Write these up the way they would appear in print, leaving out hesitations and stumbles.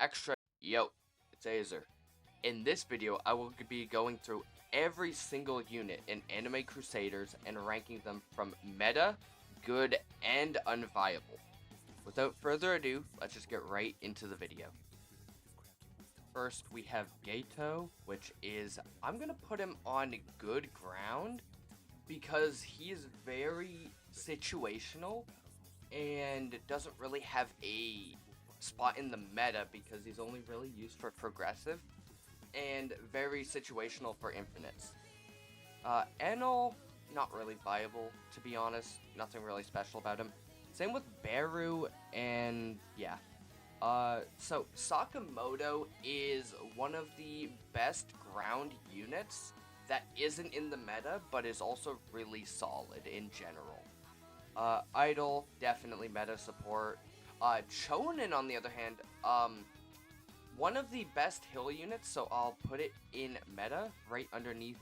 Extra. Yo, it's Azer. In this video, I will be going through every single unit in Anime Crusaders and ranking them from meta, good, and unviable. Without further ado, let's just get right into the video. First, we have Gato, which is, I'm gonna put him on good ground because he is very situational and doesn't really have a spot in the meta because he's only really used for progressive and very situational for infinites. Enel, not really viable, to be honest. Nothing really special about him. Same with Beru, and yeah. So Sakamoto is one of the best ground units that isn't in the meta, but is also really solid in general. Idol, definitely meta support. Chonin, on the other hand, one of the best hill units, so I'll put it in meta, right underneath,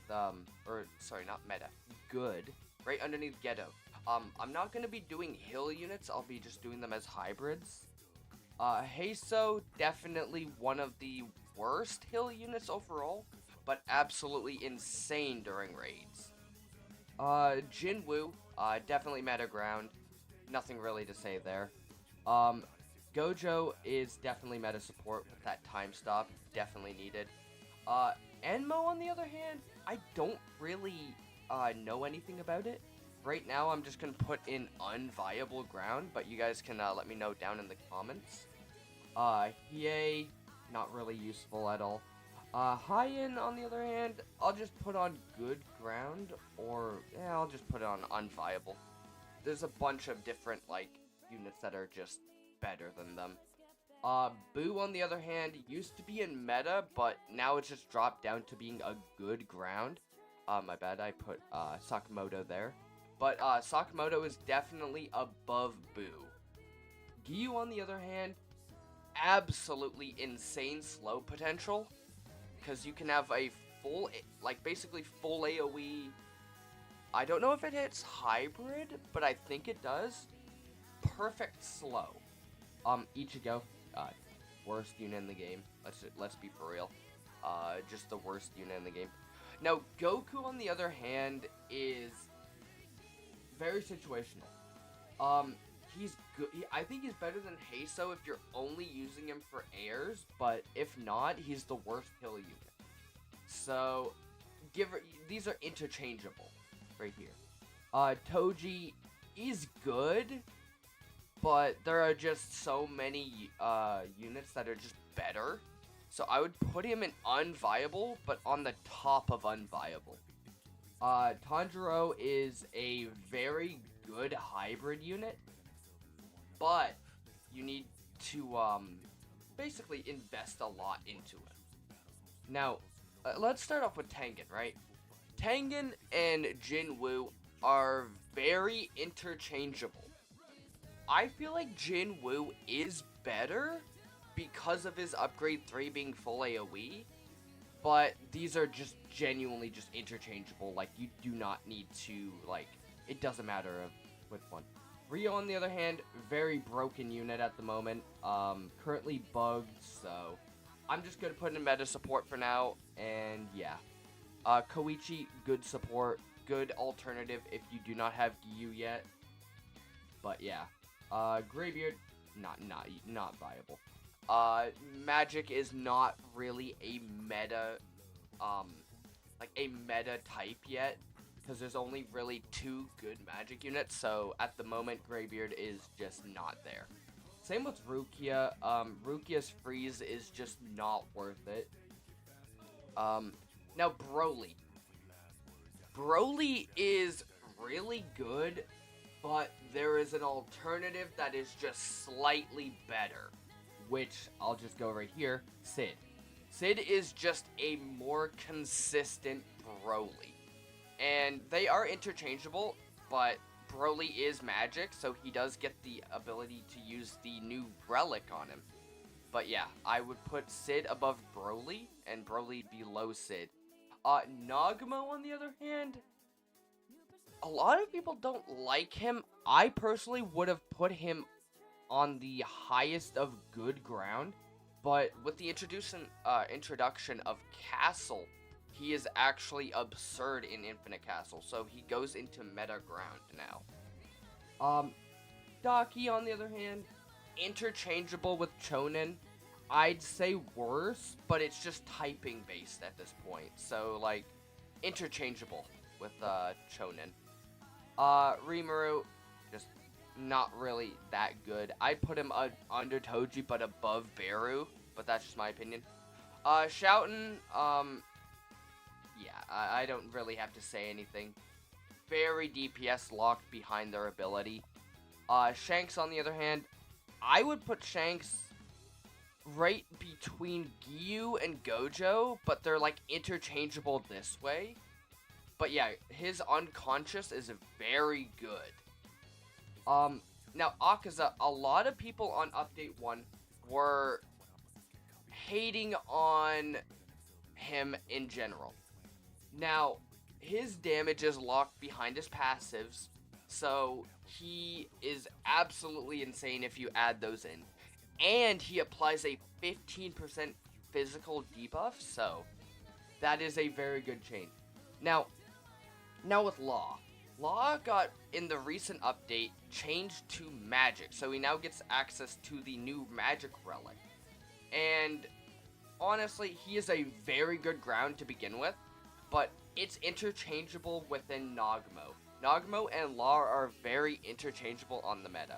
or sorry, not meta, good, right underneath Ghetto. I'm not going to be doing hill units, I'll be just doing them as hybrids. Heiso, definitely one of the worst hill units overall, but absolutely insane during raids. Jinwoo, definitely meta ground, nothing really to say there. Gojo is definitely meta support with that time stop, definitely needed. Enmo, on the other hand, I don't really know anything about it. Right now, I'm just going to put in unviable ground, but you guys can let me know down in the comments. Hiei, not really useful at all. Hyen, on the other hand, I'll just put on good ground, or, yeah, I'll just put it on unviable. There's a bunch of different, like, units that are just better than them. Boo, on the other hand, used to be in meta, but now it's just dropped down to being a good ground. My bad, I put Sakamoto there. But Sakamoto is definitely above Boo. Giyu, on the other hand, absolutely insane slow potential, because you can have a full, like, basically full AoE. I don't know if it hits hybrid, but I think it does. Perfect slow. Ichigo, worst unit in the game. Let's be for real. Just the worst unit in the game. Now, Goku, on the other hand, is very situational. He's good. I think he's better than Heiso if you're only using him for airs, but if not, he's the worst hill unit. So, these are interchangeable right here. Toji is good, but there are just so many units that are just better. So I would put him in unviable, but on the top of unviable. Tanjiro is a very good hybrid unit, but you need to basically invest a lot into it. Now, let's start off with Tengen, right? Tengen and Jinwoo are very interchangeable. I feel like Jinwoo is better because of his upgrade 3 being full AoE, but these are just genuinely just interchangeable. Like, you do not need to, like, it doesn't matter which one. Ryo, on the other hand, very broken unit at the moment, currently bugged, so I'm just gonna put in meta support for now, and yeah. Koichi, good support, good alternative if you do not have Giyu yet, but yeah. Greybeard, not viable. Magic is not really a meta, like a meta type yet, because there's only really 2 good magic units, so at the moment, Greybeard is just not there. Same with Rukia. Rukia's freeze is just not worth it. Now Broly. Broly is really good, but there is an alternative that is just slightly better, which I'll just go right here, Sid. Sid is just a more consistent Broly, and they are interchangeable, but Broly is magic, so he does get the ability to use the new relic on him. But yeah, I would put Sid above Broly, and Broly below Sid. Nagamo, on the other hand, a lot of people don't like him. I personally would have put him on the highest of good ground But with the introduction of Castle, he is actually absurd in Infinite Castle, so he goes into meta ground now. Daki, on the other hand, interchangeable with Chonin. I'd say worse, but it's just typing based at this point, so like interchangeable with Chonin. Rimuru, just not really that good. I'd put him under Toji, but above Beru, but that's just my opinion. Shouten, yeah, I don't really have to say anything. Very DPS locked behind their ability. Shanks, on the other hand, I would put Shanks right between Gyu and Gojo, but they're like interchangeable this way. But yeah, his unconscious is very good. Now Akaza, a lot of people on Update 1 were hating on him in general. Now, his damage is locked behind his passives, so he is absolutely insane if you add those in. And he applies a 15% physical debuff, so that is a very good change. Now with Law. Law got, in the recent update, changed to Magic, so he now gets access to the new Magic Relic. And honestly, he is a very good ground to begin with, but it's interchangeable within Nagmo. Nagmo and Law are very interchangeable on the meta.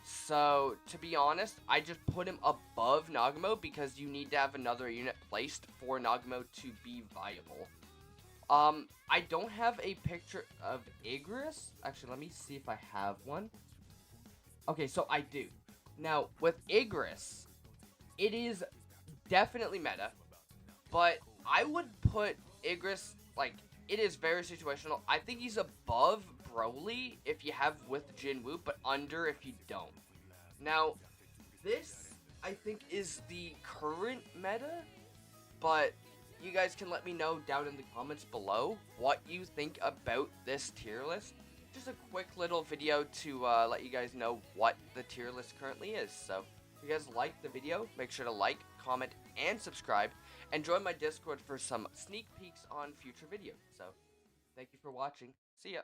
So, to be honest, I just put him above Nagmo because you need to have another unit placed for Nagmo to be viable. I don't have a picture of Igris. Actually, let me see if I have one. Okay, so I do. Now, with Igris, it is definitely meta, but I would put Igris, like, it is very situational. I think he's above Broly if you have with Jinwoo, but under if you don't. Now, this, I think, is the current meta, but you guys can let me know down in the comments below what you think about this tier list. Just a quick little video to let you guys know what the tier list currently is. So, if you guys liked the video, make sure to like, comment, and subscribe, and join my Discord for some sneak peeks on future videos. So, thank you for watching. See ya!